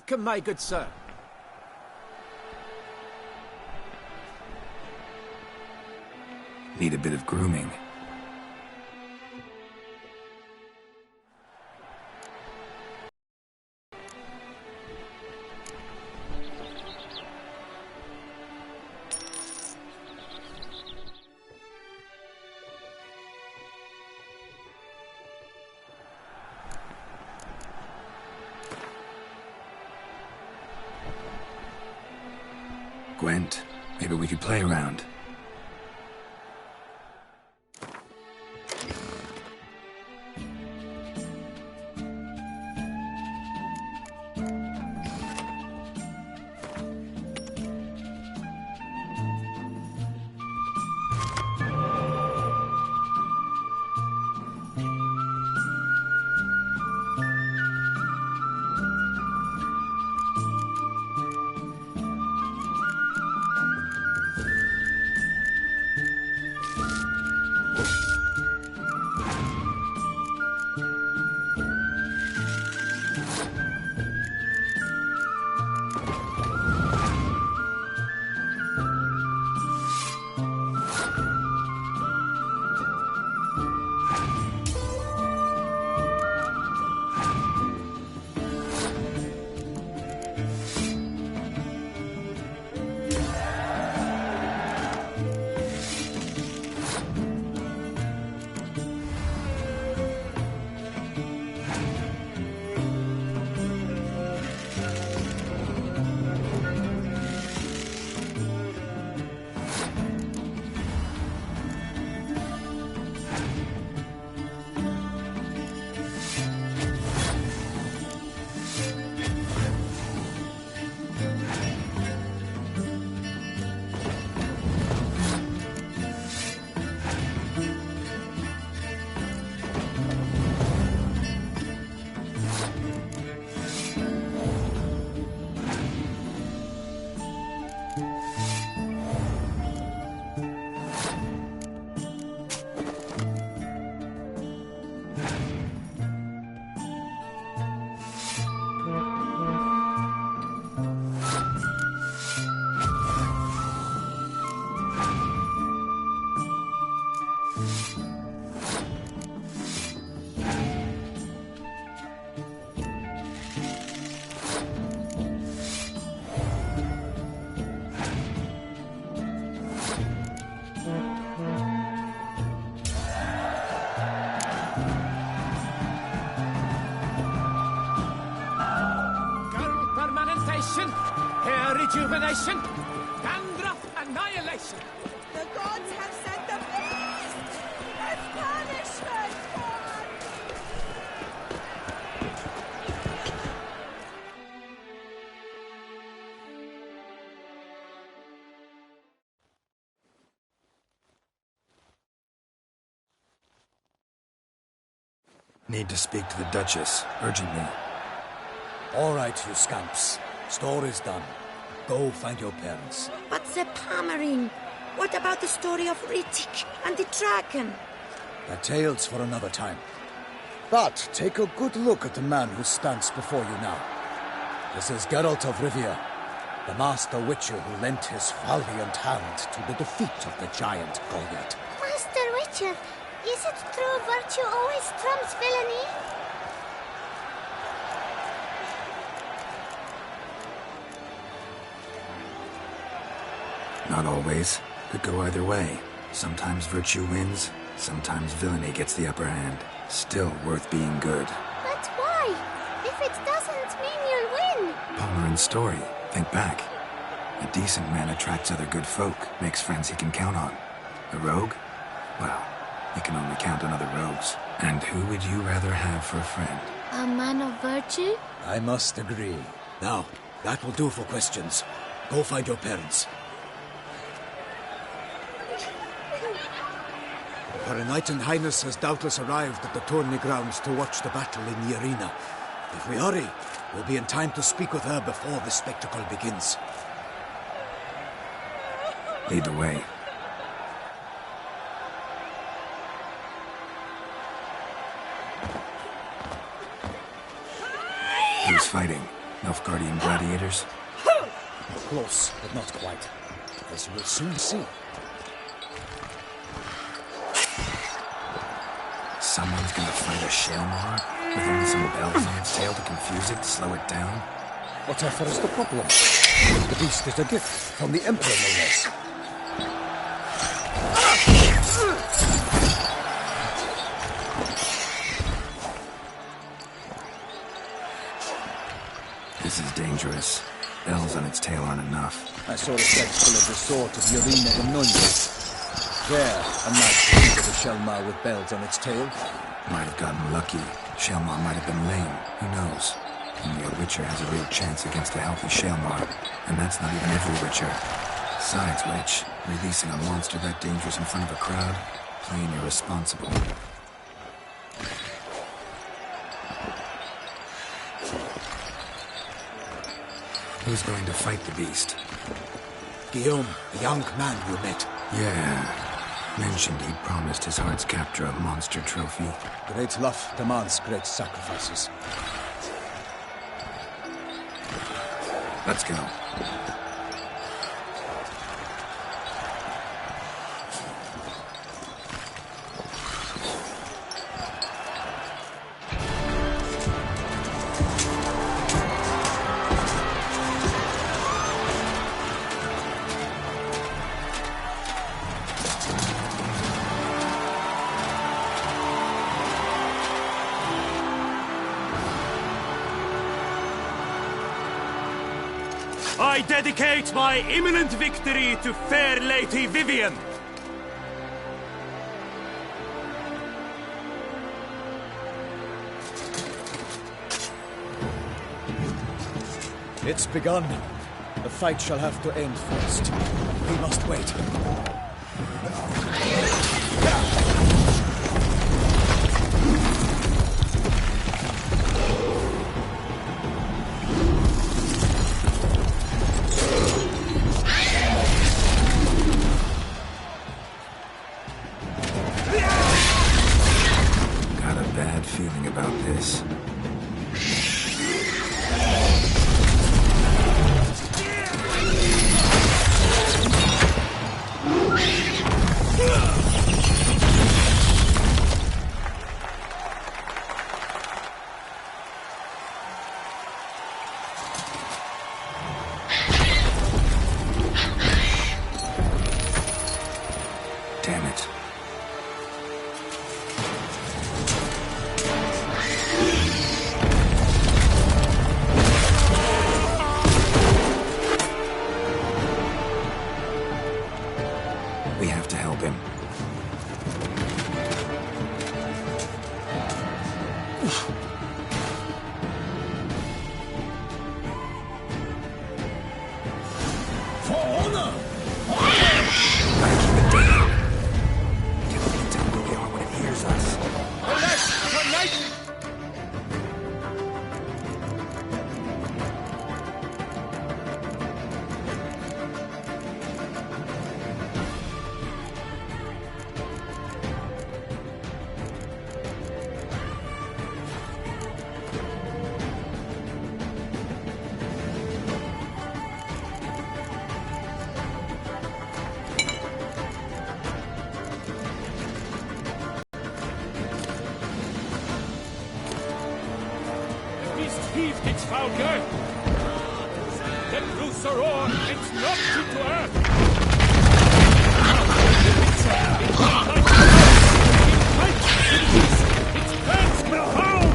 Welcome, my good sir. Need a bit of grooming. Gwent, maybe we could play around. Rejuvenation, Gandalf annihilation. The gods have sent the beast as punishment for Need to speak to the Duchess, urgently. All right, you scamps. Story's done. Go find your parents. But the Palmering, what about the story of Rittik and the dragon? The tale's for another time. But take a good look at the man who stands before you now. This is Geralt of Rivia, the master witcher who lent his valiant hand to the defeat of the giant Goliath. Master Witcher, is it true virtue always trumps villainy? Not always. Could go either way. Sometimes virtue wins, sometimes villainy gets the upper hand. Still worth being good. But why? If it doesn't mean you'll win. Palmerin story. Think back. A decent man attracts other good folk, makes friends he can count on. A rogue? Well, he can only count on other rogues. And who would you rather have for a friend? A man of virtue? I must agree. Now, that will do for questions. Go find your parents. Her Enlightened Highness has doubtless arrived at the tourney grounds to watch the battle in the arena. If we hurry, we'll be in time to speak with her before the spectacle begins. Lead the way. Who's fighting? Nilfgaardian gladiators? Close, but not quite. As you will soon see. Someone's gonna fight a Shelmar with only some bells on its tail to confuse it, slow it down? Whatever is the problem? The beast is a gift from the Emperor, no less. This is dangerous. Bells on its tail aren't enough. I saw a spectacle at the sword of Yurina in Nunez. There, a knight with a Shelmar with bells on its tail. Might have gotten lucky. Shelmar might have been lame. Who knows? Only a Witcher has a real chance against a healthy Shelmar. And that's not even every Witcher. Besides which, releasing a monster that dangerous in front of a crowd, plain irresponsible. Who's going to fight the beast? Guillaume, the young man you met. Yeah. Mentioned he'd promised his heart's captor a monster trophy. Great love demands great sacrifices. Let's go. I dedicate my imminent victory to fair Lady Vivian. It's begun. The fight shall have to end first. We must wait. Got a bad feeling about this. Damn it. We have to help him. For honor! Gotta keep it down. Can't let it tell where we are when it hears us. The beast heaved its foul girth. Then blew Sir Orr and knocked it to earth. Its hands profound.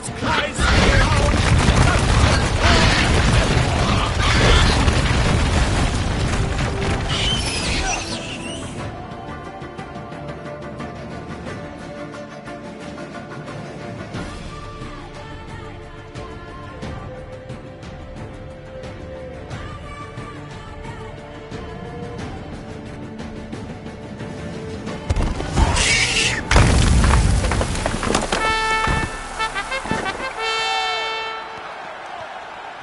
Such cries around!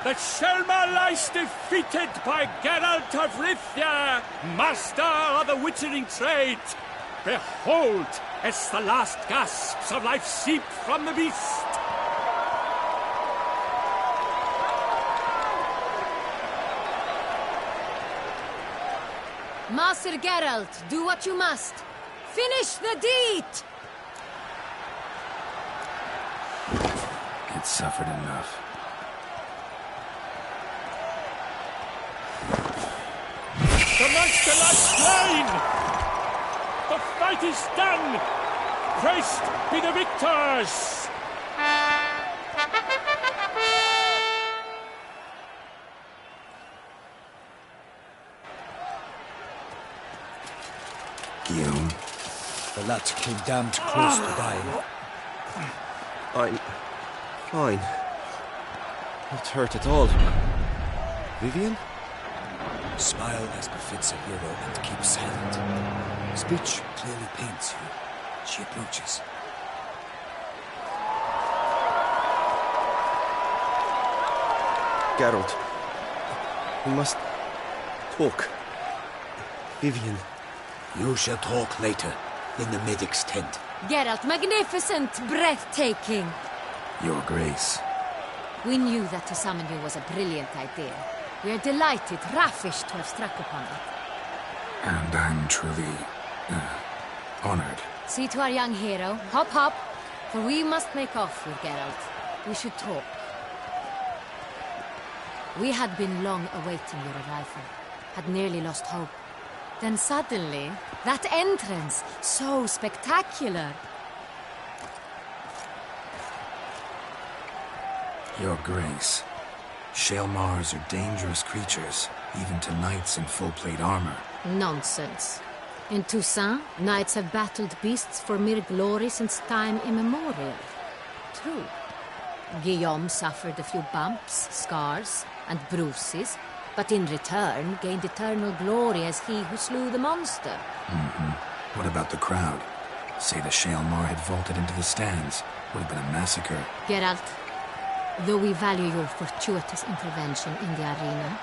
The Shelma lies defeated by Geralt of Rivia, master of the witchering trade. Behold, as the last gasps of life seep from the beast. Master Geralt, do what you must. Finish the deed! It suffered enough. The monster lies slain! The fight is done! Christ be the victors! Guillaume, The lad came damned close to dying. I'm fine. Not hurt at all. Vivian? Smile as befits a hero and keep silent. Speech clearly paints you. She approaches. Geralt. We must talk. Vivian. You shall talk later, in the medic's tent. Geralt, magnificent, breathtaking. Your Grace. We knew that to summon you was a brilliant idea. We are delighted, ravished to have struck upon it. And I'm truly, honored. See to our young hero. Hop, hop. For we must make off with Geralt. We should talk. We had been long awaiting your arrival. Had nearly lost hope. Then suddenly, that entrance, so spectacular. Your Grace. Shaelmars are dangerous creatures, even to knights in full-plate armor. Nonsense. In Toussaint, knights have battled beasts for mere glory since time immemorial. True. Guillaume suffered a few bumps, scars, and bruises, but in return gained eternal glory as he who slew the monster. What about the crowd? Say the Shaelmar had vaulted into the stands. Would have been a massacre. Geralt, though we value your fortuitous intervention in the arena,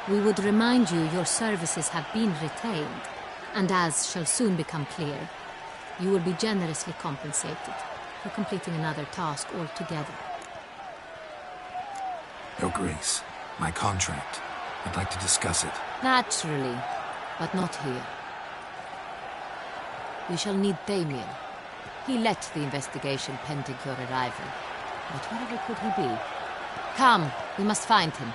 we would remind you your services have been retained, and as shall soon become clear, you will be generously compensated for completing another task altogether. Your Grace, my contract. I'd like to discuss it. Naturally, but not here. We shall need Damien. He led the investigation pending your arrival. But wherever could he be? Come, we must find him.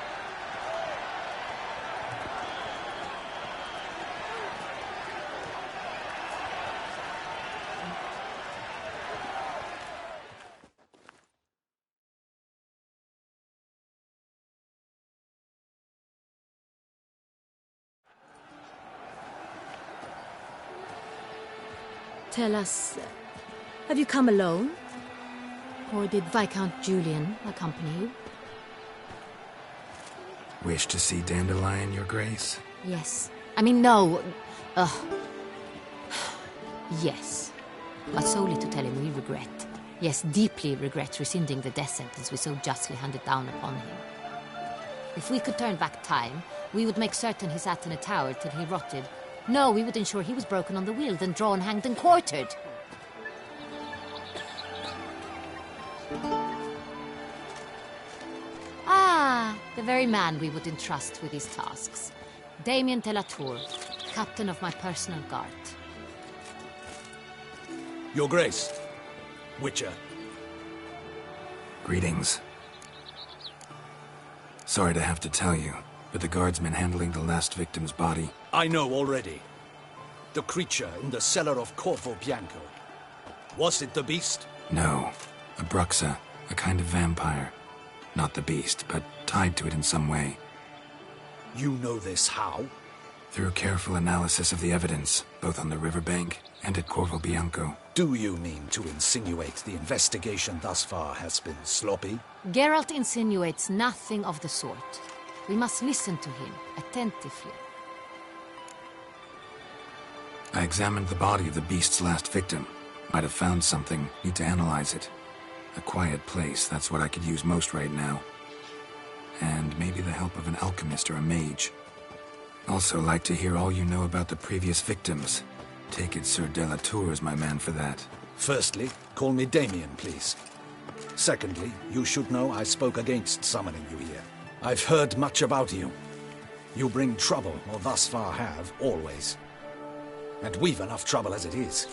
Tell us, have you come alone? Or did Viscount Julian accompany you? Wish to see Dandelion, Your Grace? Yes. I mean, no. Yes. But solely to tell him we regret. Yes, deeply regret rescinding the death sentence we so justly handed down upon him. If we could turn back time, we would make certain he sat in a tower till he rotted. No, we would ensure he was broken on the wheel, then drawn, hanged, and quartered. Ah, the very man we would entrust with these tasks. Damien de la Tour, captain of my personal guard. Your Grace. Witcher. Greetings. Sorry to have to tell you, but the guardsman handling the last victim's body... I know already. The creature in the cellar of Corvo Bianco. Was it the beast? No. A Bruxa, A kind of vampire. Not the beast, but tied to it in some way. You know this how? Through careful analysis of the evidence, both on the riverbank and at Corvo Bianco. Do you mean to insinuate the investigation thus far has been sloppy? Geralt insinuates nothing of the sort. We must listen to him attentively. I examined the body of the beast's last victim. Might have found something, need to analyze it. A quiet place, that's what I could use most right now. And maybe the help of an alchemist or a mage. Also like to hear all you know about the previous victims. Take it Sir Delatour is my man for that. Firstly, call me Damien, please. Secondly, you should know I spoke against summoning you here. I've heard much about you. You bring trouble, or thus far have, always. And we've enough trouble as it is.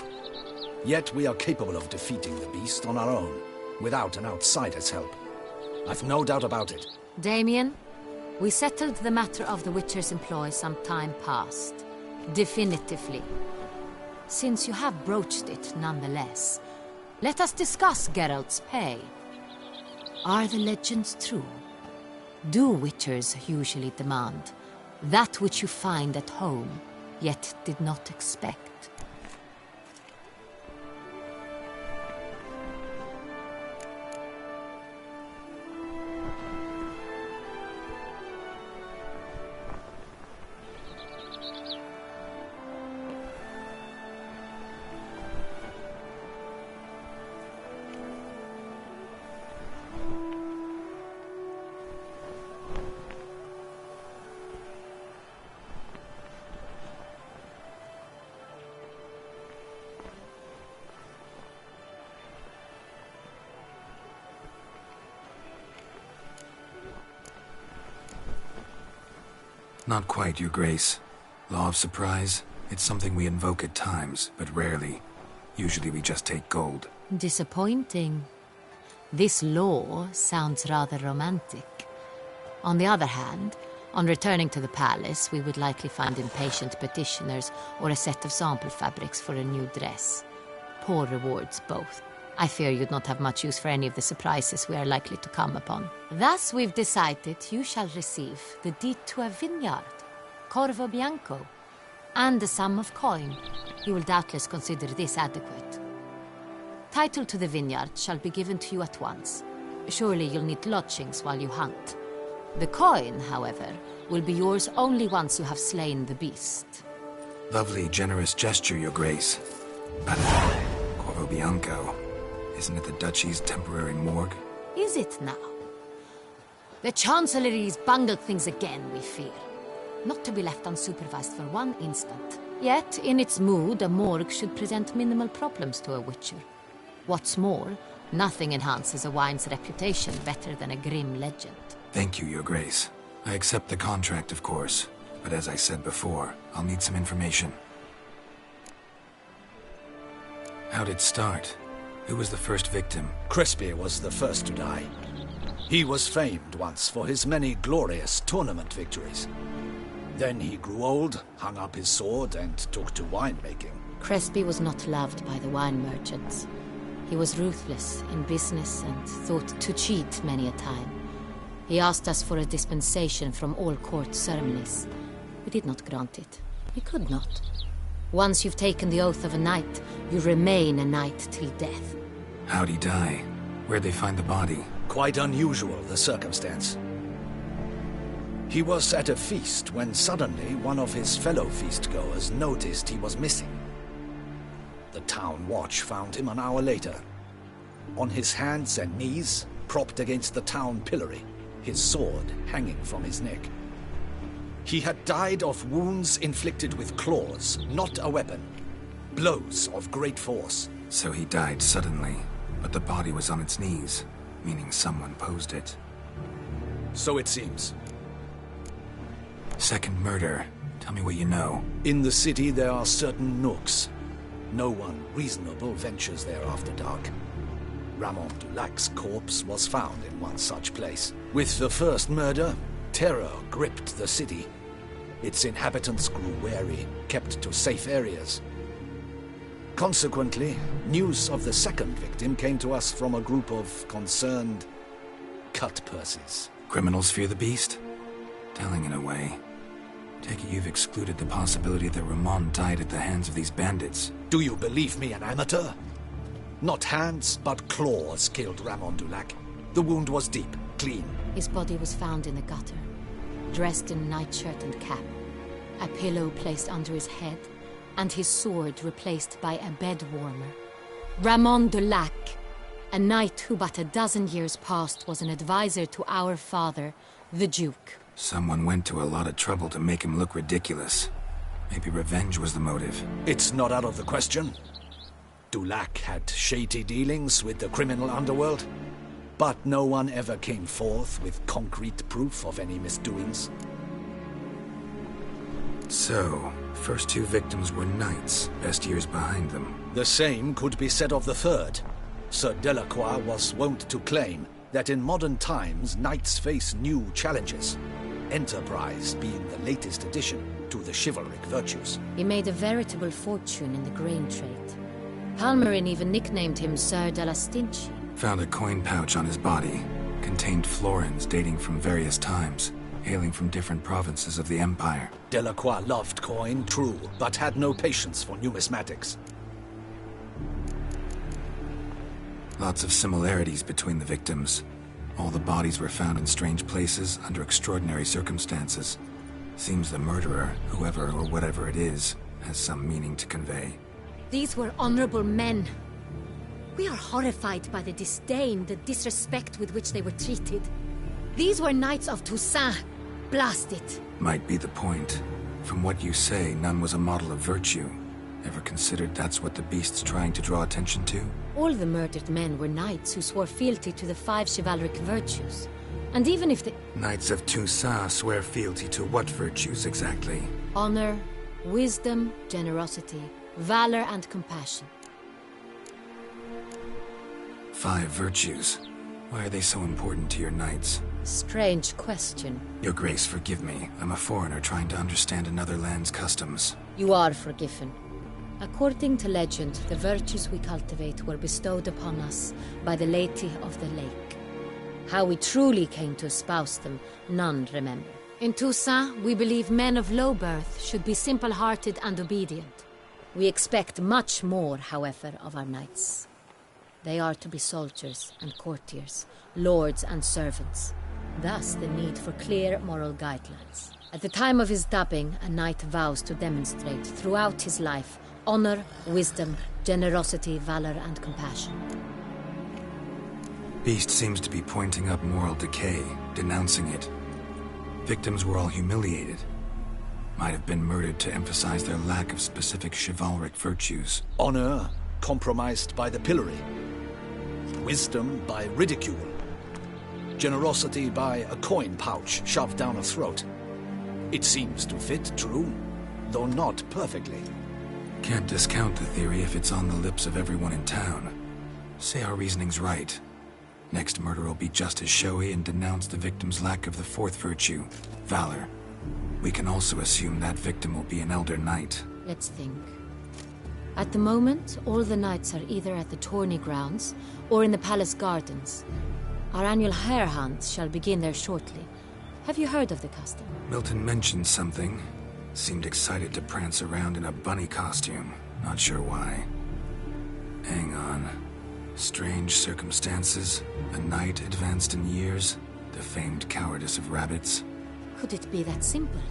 Yet we are capable of defeating the beast on our own, without an outsider's help. I've no doubt about it. Damien, we settled the matter of the Witcher's employ some time past. Definitively. Since you have broached it nonetheless, let us discuss Geralt's pay. Are the legends true? Do Witchers usually demand that which you find at home, yet did not expect? Not quite, Your Grace. Law of surprise, it's something we invoke at times, but rarely. Usually we just take gold. Disappointing. This law sounds rather romantic. On the other hand, on returning to the palace, we would likely find impatient petitioners or a set of sample fabrics for a new dress. Poor rewards, both. I fear you'd not have much use for any of the surprises we are likely to come upon. Thus, we've decided you shall receive the deed to a vineyard, Corvo Bianco, and a sum of coin. You will doubtless consider this adequate. Title to the vineyard shall be given to you at once. Surely you'll need lodgings while you hunt. The coin, however, will be yours only once you have slain the beast. Lovely, generous gesture, Your Grace. But Corvo Bianco, isn't it the Duchy's temporary morgue? Is it now? The Chancellery's bungled things again, we fear. Not to be left unsupervised for one instant. Yet, in its mood, a morgue should present minimal problems to a Witcher. What's more, nothing enhances a wine's reputation better than a grim legend. Thank you, Your Grace. I accept the contract, of course. But as I said before, I'll need some information. How'd it start? Who was the first victim? Crespi was the first to die. He was famed once for his many glorious tournament victories. Then he grew old, hung up his sword, and took to winemaking. Crespi was not loved by the wine merchants. He was ruthless in business and thought to cheat many a time. He asked us for a dispensation from all court ceremonies. We did not grant it. We could not. Once you've taken the oath of a knight, you remain a knight till death. How'd he die? Where'd they find the body? Quite unusual, the circumstance. He was at a feast when suddenly one of his fellow feastgoers noticed he was missing. The town watch found him an hour later. On his hands and knees, propped against the town pillory, his sword hanging from his neck. He had died of wounds inflicted with claws, not a weapon. Blows of great force. So he died suddenly, but the body was on its knees, meaning someone posed it. So it seems. Second murder. Tell me what you know. In the city there are certain nooks. No one reasonable ventures there after dark. Ramon Dulac's corpse was found in one such place. With the first murder, terror gripped the city. Its inhabitants grew wary, kept to safe areas. Consequently, news of the second victim came to us from a group of concerned cut-purses. Criminals fear the beast? Telling in a way. Take it you've excluded the possibility that Ramon died at the hands of these bandits. Do you believe me an amateur? Not hands, but claws killed Ramon Dulac. The wound was deep, clean. His body was found in the gutter, dressed in nightshirt and cap, a pillow placed under his head, and his sword replaced by a bed warmer. Ramon Dulac, a knight who but a dozen years past was an advisor to our father, the Duke. Someone went to a lot of trouble to make him look ridiculous. Maybe revenge was the motive. It's not out of the question. Dulac had shady dealings with the criminal underworld, but no one ever came forth with concrete proof of any misdoings. So, first two victims were knights, best years behind them. The same could be said of the third. Sir Delacroix was wont to claim that in modern times knights face new challenges, enterprise being the latest addition to the chivalric virtues. He made a veritable fortune in the grain trade. Palmerin even nicknamed him Sir de la Stinchi. Found a coin pouch on his body. Contained florins dating from various times, hailing from different provinces of the Empire. Delacroix loved coin, true, but had no patience for numismatics. Lots of similarities between the victims. All the bodies were found in strange places under extraordinary circumstances. Seems the murderer, whoever or whatever it is, has some meaning to convey. These were honorable men. We are horrified by the disdain, the disrespect with which they were treated. These were knights of Toussaint. Blast it. Might be the point. From what you say, none was a model of virtue. Ever considered that's what the beast's trying to draw attention to? All the murdered men were knights who swore fealty to the 5 chivalric virtues. And even if the... Knights of Toussaint swear fealty to what virtues exactly? Honor, wisdom, generosity, valor and compassion. 5 virtues. Why are they so important to your knights? Strange question. Your Grace, forgive me. I'm a foreigner trying to understand another land's customs. You are forgiven. According to legend, the virtues we cultivate were bestowed upon us by the Lady of the Lake. How we truly came to espouse them, none remember. In Toussaint, we believe men of low birth should be simple-hearted and obedient. We expect much more, however, of our knights. They are to be soldiers and courtiers, lords and servants. Thus the need for clear moral guidelines. At the time of his dubbing, a knight vows to demonstrate throughout his life honor, wisdom, generosity, valor, and compassion. Beast seems to be pointing up moral decay, denouncing it. Victims were all humiliated. Might have been murdered to emphasize their lack of specific chivalric virtues. Honor compromised by the pillory. Wisdom by ridicule. Generosity by a coin pouch shoved down a throat. It seems to fit, true, though not perfectly. Can't discount the theory if it's on the lips of everyone in town. Say our reasoning's right. Next murder will be just as showy and denounce the victim's lack of the 4th virtue, valor. We can also assume that victim will be an elder knight. Let's think. At the moment, all the knights are either at the tourney grounds or in the palace gardens. Our annual hare hunt shall begin there shortly. Have you heard of the custom? Milton mentioned something. Seemed excited to prance around in a bunny costume. Not sure why. Hang on. Strange circumstances. A knight advanced in years. The famed cowardice of rabbits. Could it be that simple?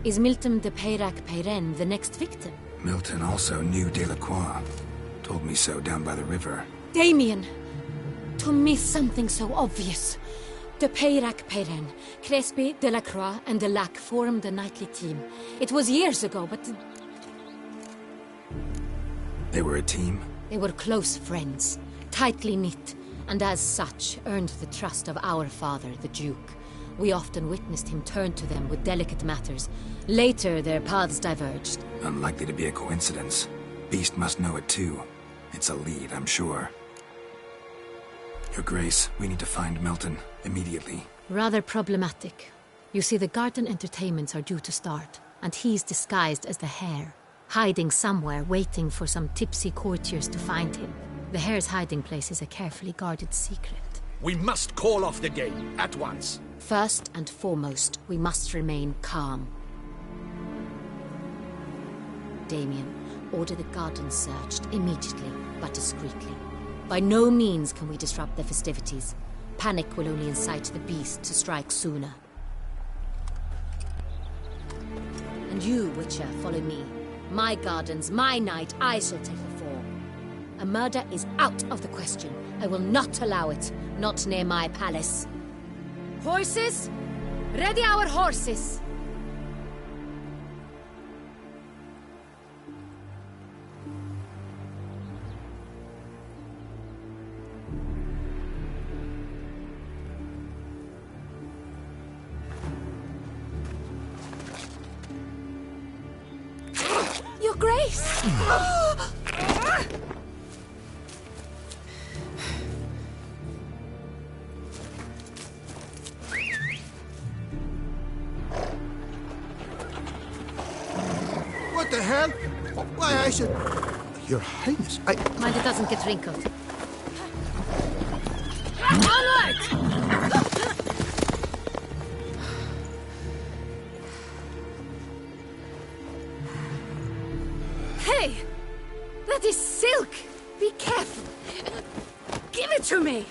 Is Milton de Peyrac-Peyren the next victim? Milton also knew Delacroix. Told me so down by the river. Damien! To miss something so obvious. De Peyrac-Peyren, Crespi, Delacroix, and Delac formed a knightly team. It was years ago, but... They were a team? They were close friends, tightly knit, and as such earned the trust of our father, the Duke. We often witnessed him turn to them with delicate matters. Later, their paths diverged. Unlikely to be a coincidence. Beast must know it too. It's a lead, I'm sure. Your Grace, we need to find Milton, immediately. Rather problematic. You see, the garden entertainments are due to start, and he's disguised as the hare. hiding somewhere, waiting for some tipsy courtiers to find him. The hare's hiding place is a carefully guarded secret. We must call off the game, at once. First and foremost, we must remain calm. Damien, order the gardens searched immediately, but discreetly. By no means can we disrupt the festivities. Panic will only incite the beast to strike sooner. And you, Witcher, follow me. My gardens, my night, I shall take the fall. A murder is out of the question. I will not allow it. Not near my palace. Horses? Ready our horses! Your Grace! What the hell? Why, I should... Your Highness, I... Mind it doesn't get wrinkled. Onward! Hey! That is silk! Be careful! Give it to me!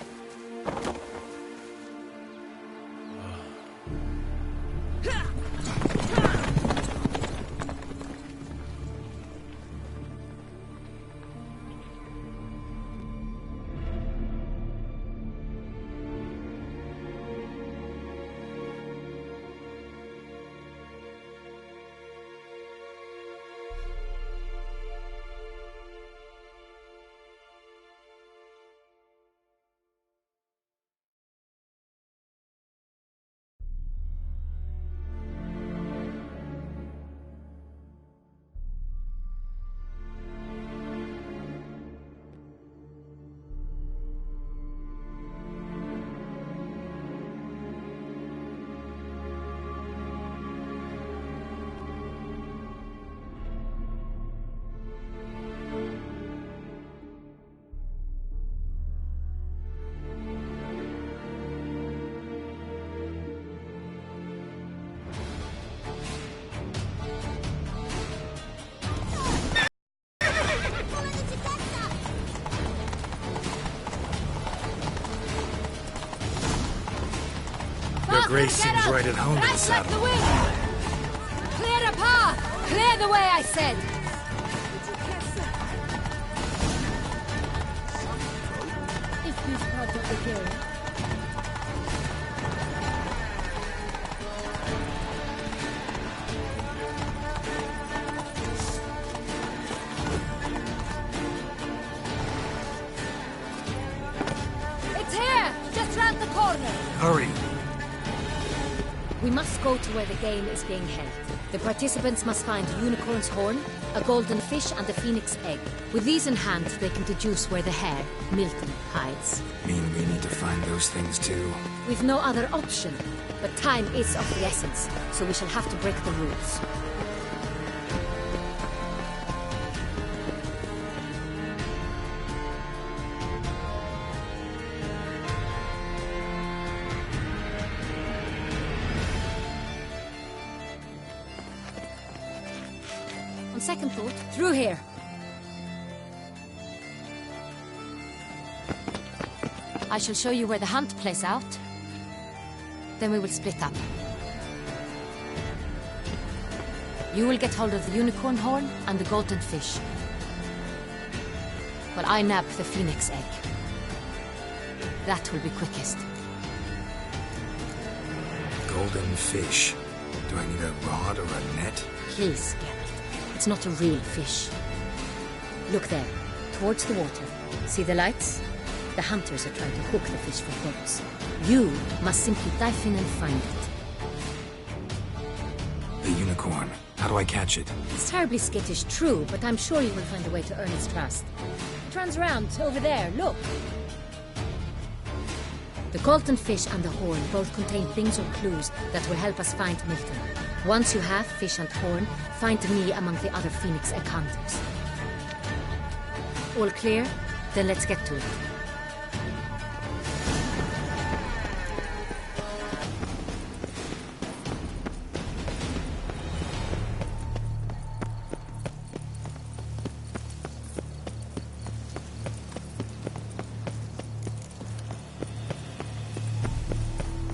Grace seems right at home in the saddle. Like the wind! Clear a path! Clear the way, I said! If this part of the game. It's here! Just round the corner! Hurry! We must go to where the game is being held. The participants must find a unicorn's horn, a golden fish, and a phoenix egg. With these in hand, they can deduce where the hare, Milton, hides. Mean we need to find those things too? We've no other option. But time is of the essence, so we shall have to break the rules. On second thought, through here. I shall show you where the hunt plays out. Then we will split up. You will get hold of the unicorn horn and the golden fish, while I nab the phoenix egg. That will be quickest. Golden fish. Do I need a rod or a net? Please, Geralt. It's not a real fish. Look there, towards the water. See the lights? The hunters are trying to hook the fish for boats. You must simply dive in and find it. The unicorn. How do I catch it? It's terribly skittish, true, but I'm sure you will find a way to earn its trust. It runs around, over there, look. The golden fish and the horn both contain things or clues that will help us find Milton. Once you have Fish and Horn, find me among the other Phoenix encounters. All clear? Then let's get to it.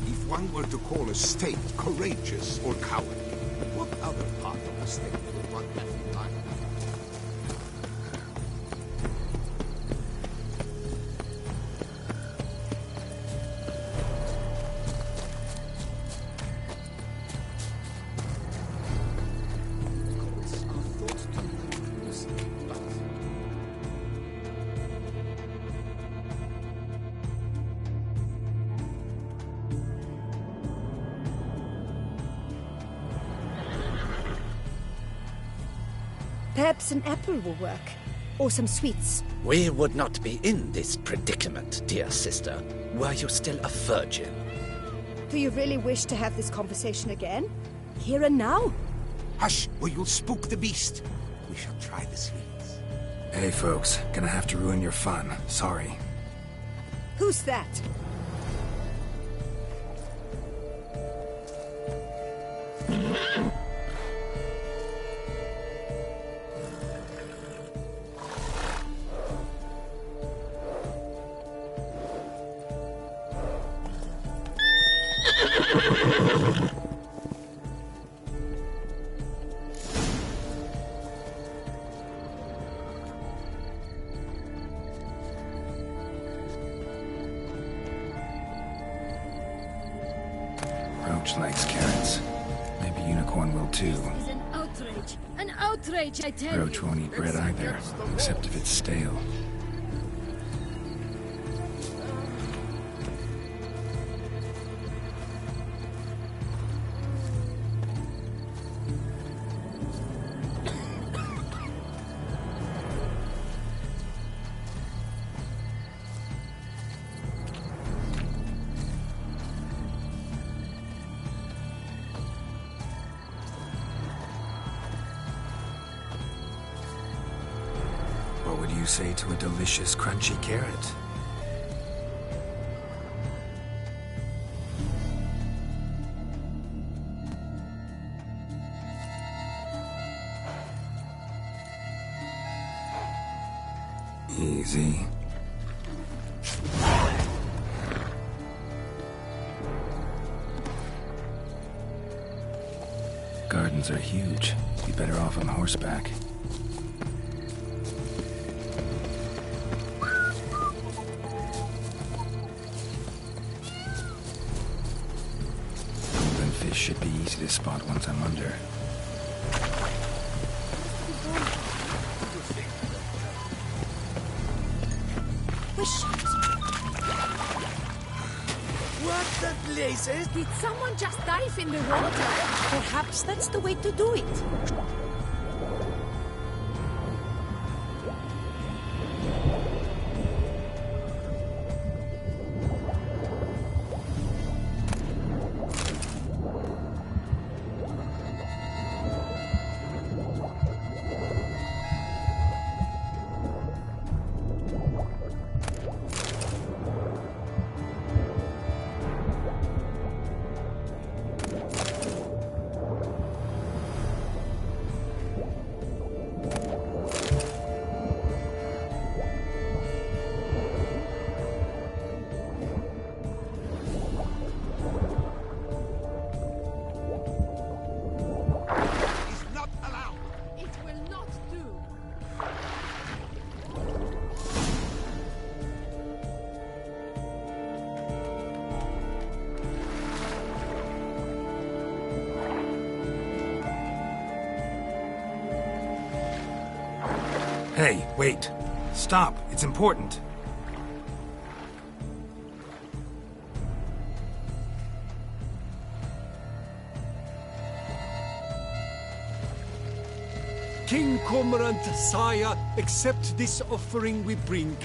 If one were to call a state courageous or cowardly, what other part of the state would one have in mind? Perhaps an apple will work. Or some sweets. We would not be in this predicament, dear sister, were you still a virgin. Do you really wish to have this conversation again? Here and now? Hush, or you'll spook the beast. We shall try the sweets. Hey, folks. Gonna have to ruin your fun. Sorry. Who's that? Roach likes carrots. Maybe Unicorn will too. This is an outrage. An outrage, I tell you. Roach won't eat bread either, except if it's stale. What would you say to a delicious, crunchy carrot? Easy. Gardens are huge. Be better off on horseback. Golden fish should be easy to spot once I'm under. What the blazes? Did someone just dive in the water? Perhaps that's the way to do it. Hey, wait. Stop. It's important. King Cormorant, sire, accept this offering we bring.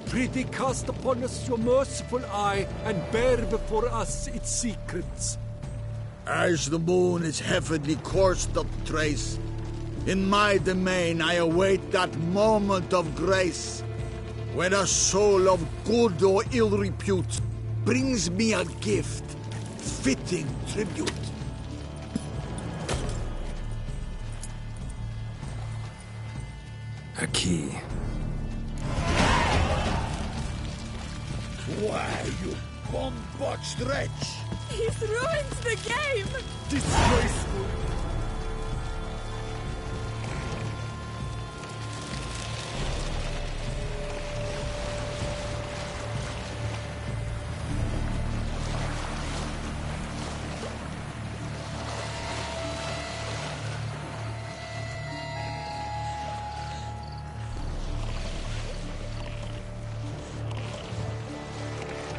Prithee cast upon us your merciful eye and bear before us its secrets. As the moon is heavily coursed up trace, in my domain I await that moment of grace, when a soul of good or ill repute brings me a gift, fitting tribute. A key. Why, you bum-botched wretch! He's ruined the game! Disgraceful!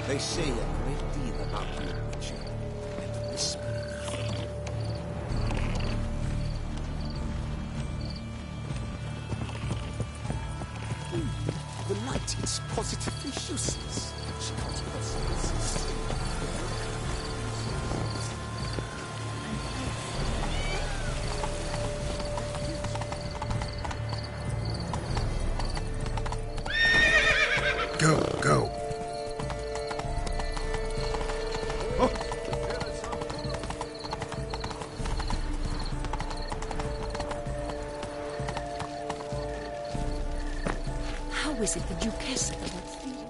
They say a great deal about you, Witcher, and whisper. The light is positively useless. She can't Go, go. How is it that you care so about feeling?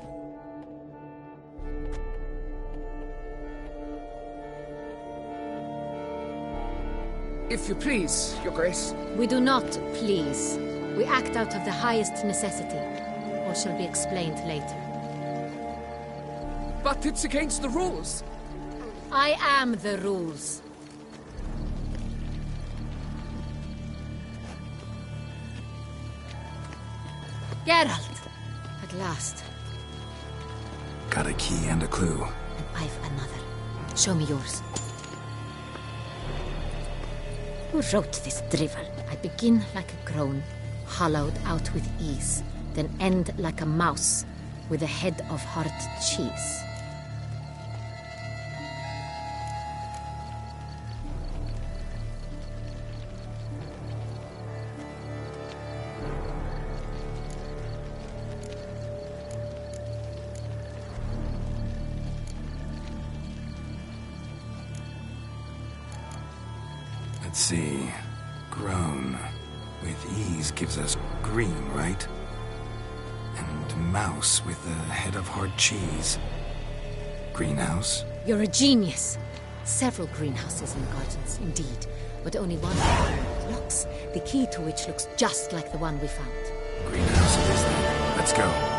If you please, Your Grace. We do not please. We act out of the highest necessity. Or shall be explained later. But it's against the rules. I am the rules. Geralt! At last. Got a key and a clue. And I've another. Show me yours. Who wrote this drivel? I begin like a groan, hollowed out with ease, then end like a mouse, with a head of hard cheese. Let's see. Groan. With ease gives us green, right? And mouse with a head of hard cheese. Greenhouse? You're a genius. Several greenhouses in the gardens, indeed, but only one locks, the key to which looks just like the one we found. Greenhouse it is then. Let's go.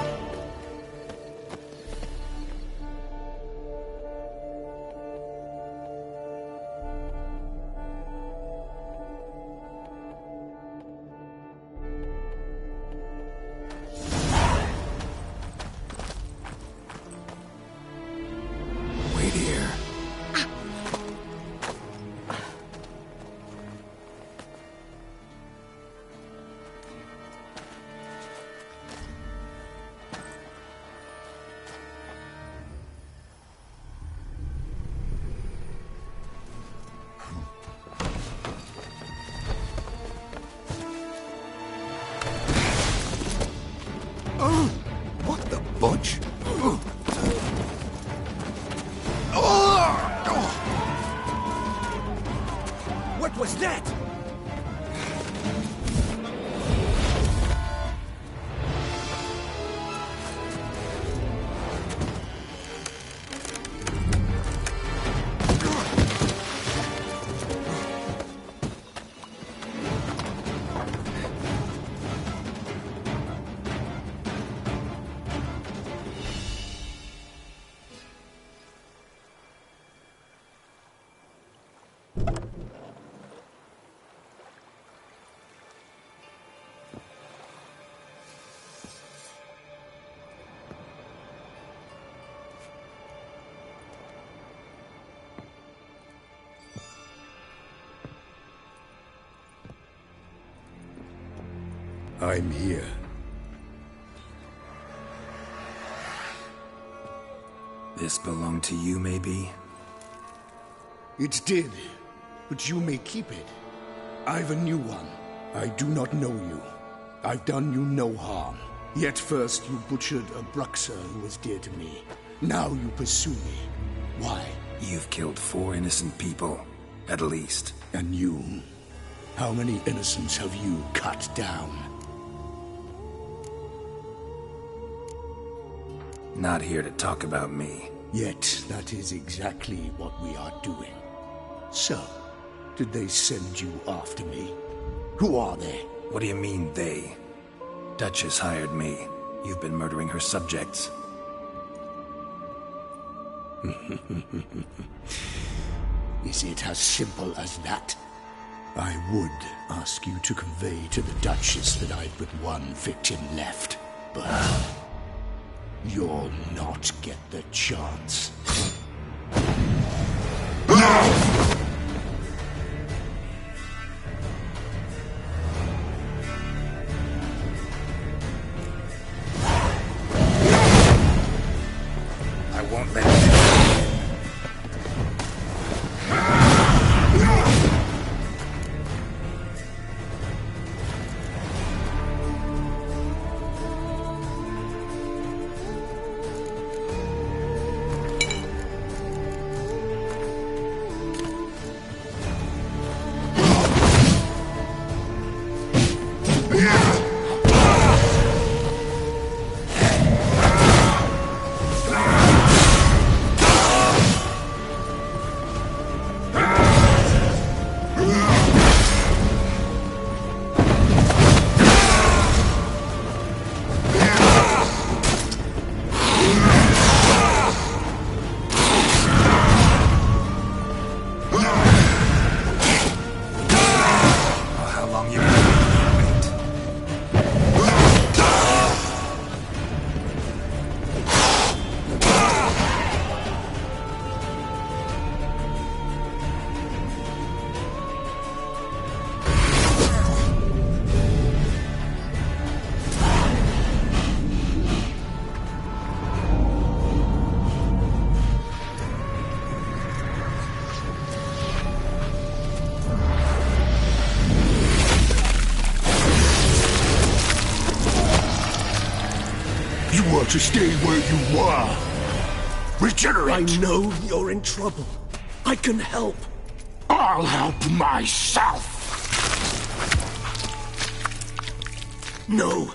Budge. What was that? I'm here. This belonged to you, maybe? It did, but you may keep it. I've a new one. I do not know you. I've done you no harm. Yet first you butchered a Bruxer who was dear to me. Now you pursue me. Why? You've killed 4 innocent people, at least. And you? How many innocents have you cut down? Not here to talk about me. Yet that is exactly what we are doing. So, did they send you after me? Who are they? What do you mean, they? Duchess hired me. You've been murdering her subjects. Is it as simple as that? I would ask you to convey to the Duchess that I've but one victim left, but you'll not get the chance. I won't let you. To stay where you are. Regenerate! I know you're in trouble. I can help. I'll help myself! No,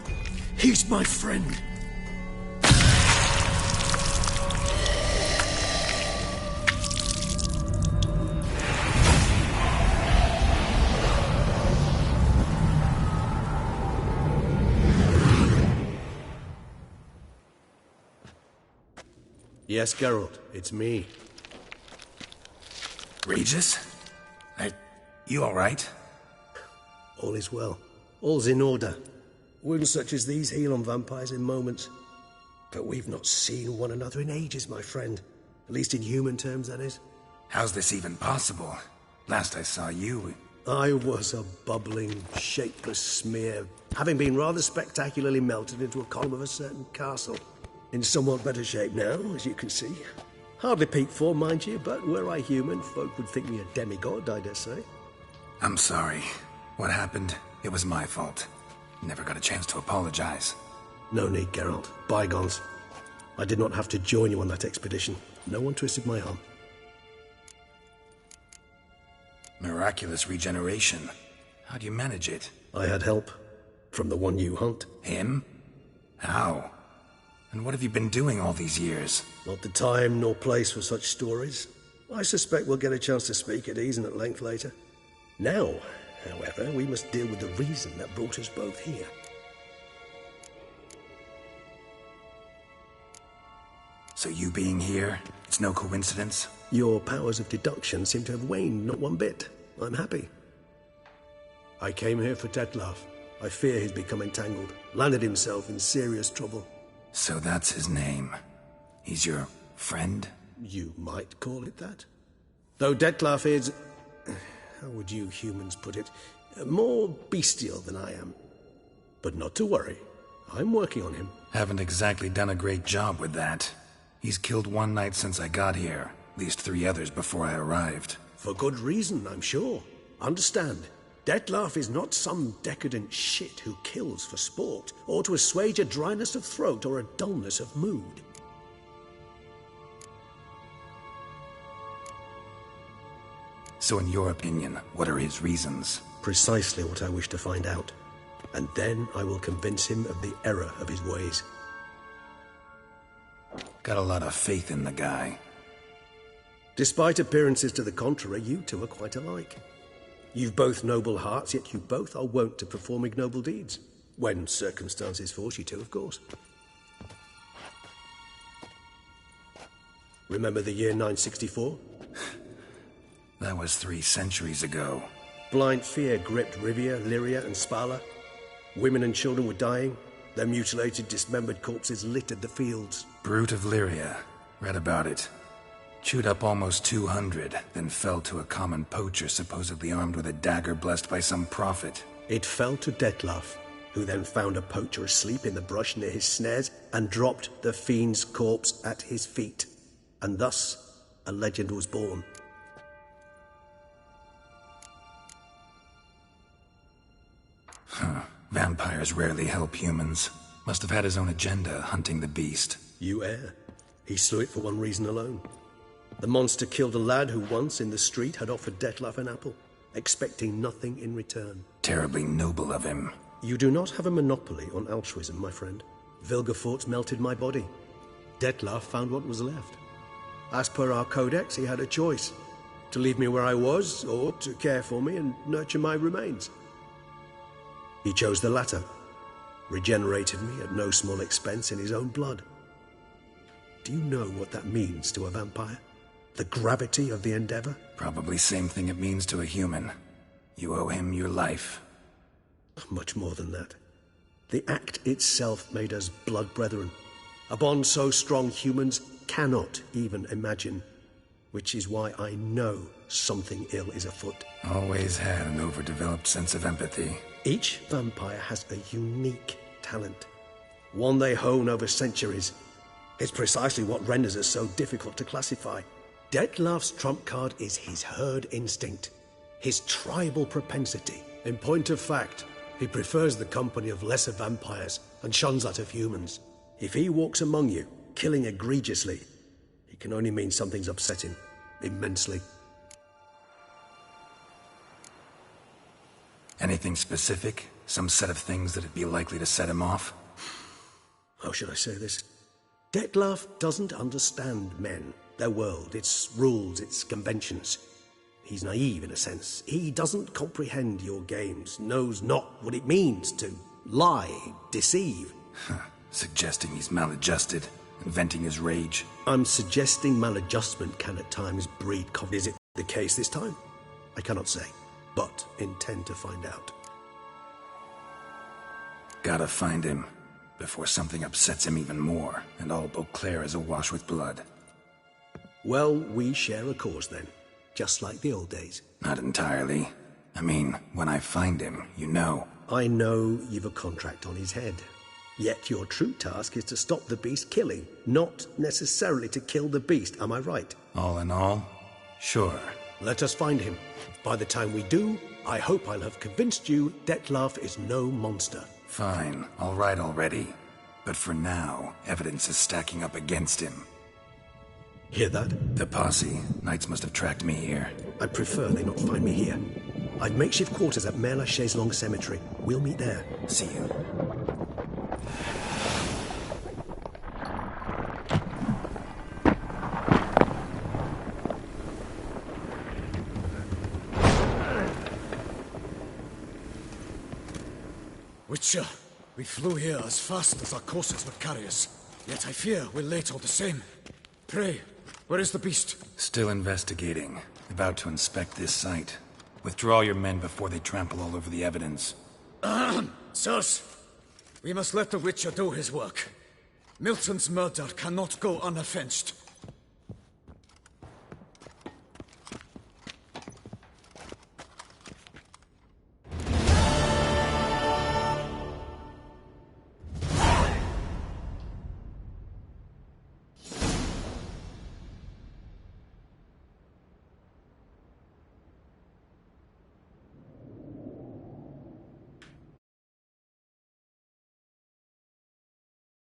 he's my friend. Yes, Geralt, it's me. Regis? You all right? All is well. All's in order. Wounds such as these heal on vampires in moments. But we've not seen one another in ages, my friend. At least in human terms, that is. How's this even possible? Last I saw you... I was a bubbling, shapeless smear, having been rather spectacularly melted into a column of a certain castle. In somewhat better shape now, as you can see. Hardly peak form, mind you, but were I human, folk would think me a demigod, I dare say. I'm sorry. What happened, it was my fault. Never got a chance to apologize. No need, Geralt. Bygones. I did not have to join you on that expedition. No one twisted my arm. Miraculous regeneration. How do you manage it? I had help. From the one you hunt. Him? How? And what have you been doing all these years? Not the time nor place for such stories. I suspect we'll get a chance to speak at ease and at length later. Now, however, we must deal with the reason that brought us both here. So you being here, it's no coincidence? Your powers of deduction seem to have waned not one bit. I'm happy. I came here for Dettlaff. I fear he's become entangled, landed himself in serious trouble. So that's his name. He's your friend? You might call it that. Though Dettlaff is... how would you humans put it? More bestial than I am. But not to worry. I'm working on him. Haven't exactly done a great job with that. He's killed one knight since I got here. At least 3 others before I arrived. For good reason, I'm sure. Understand, Dettlaff is not some decadent shit who kills for sport, or to assuage a dryness of throat or a dullness of mood. So in your opinion, what are his reasons? Precisely what I wish to find out. And then I will convince him of the error of his ways. Got a lot of faith in the guy. Despite appearances to the contrary, you two are quite alike. You've both noble hearts, yet you both are wont to perform ignoble deeds. When circumstances force you to, of course. Remember the year 964? That was 3 centuries ago. Blind fear gripped Rivia, Lyria, and Spala. Women and children were dying. Their mutilated, dismembered corpses littered the fields. Brute of Lyria. Read about it. Chewed up almost 200, then fell to a common poacher supposedly armed with a dagger blessed by some prophet. It fell to Dettlaff, who then found a poacher asleep in the brush near his snares and dropped the fiend's corpse at his feet. And thus, a legend was born. Huh. Vampires rarely help humans. Must have had his own agenda, hunting the beast. You err. He slew it for one reason alone. The monster killed a lad who once, in the street, had offered Dettlaff an apple, expecting nothing in return. Terribly noble of him. You do not have a monopoly on altruism, my friend. Vilgefortz melted my body. Dettlaff found what was left. As per our codex, he had a choice. To leave me where I was, or to care for me and nurture my remains. He chose the latter. Regenerated me at no small expense in his own blood. Do you know what that means to a vampire? The gravity of the endeavor? Probably same thing it means to a human. You owe him your life. Much more than that. The act itself made us blood brethren. A bond so strong humans cannot even imagine. Which is why I know something ill is afoot. Always had an overdeveloped sense of empathy. Each vampire has a unique talent. One they hone over centuries. It's precisely what renders us so difficult to classify. Dettlaff's trump card is his herd instinct, his tribal propensity. In point of fact, he prefers the company of lesser vampires and shuns that of humans. If he walks among you, killing egregiously, it can only mean something's upset him, immensely. Anything specific? Some set of things that'd be likely to set him off? How should I say this? Dettlaff doesn't understand men, their world, its rules, its conventions. He's naive in a sense. He doesn't comprehend your games, knows not what it means to lie, deceive. Suggesting he's maladjusted, venting his rage. I'm suggesting maladjustment can at times breed conflict. Is it the case this time? I cannot say, but intend to find out. Gotta find him, before something upsets him even more, and all Beauclair is awash with blood. Well, we share a cause then, just like the old days. Not entirely. I mean, when I find him, you know. I know you've a contract on his head. Yet your true task is to stop the beast killing, not necessarily to kill the beast, am I right? All in all, sure. Let us find him. By the time we do, I hope I'll have convinced you Dettlaff is no monster. Fine, all right already. But for now, evidence is stacking up against him. Hear that? The posse. Knights must have tracked me here. I'd prefer they not find me here. I've makeshift quarters at Mère Lachaise Long Cemetery. We'll meet there. See you. Witcher, we flew here as fast as our courses would carry us. Yet I fear we're late all the same. Pray, where is the beast? Still investigating. About to inspect this site. Withdraw your men before they trample all over the evidence. Sirs, we must let the Witcher do his work. Milton's murder cannot go unavenged.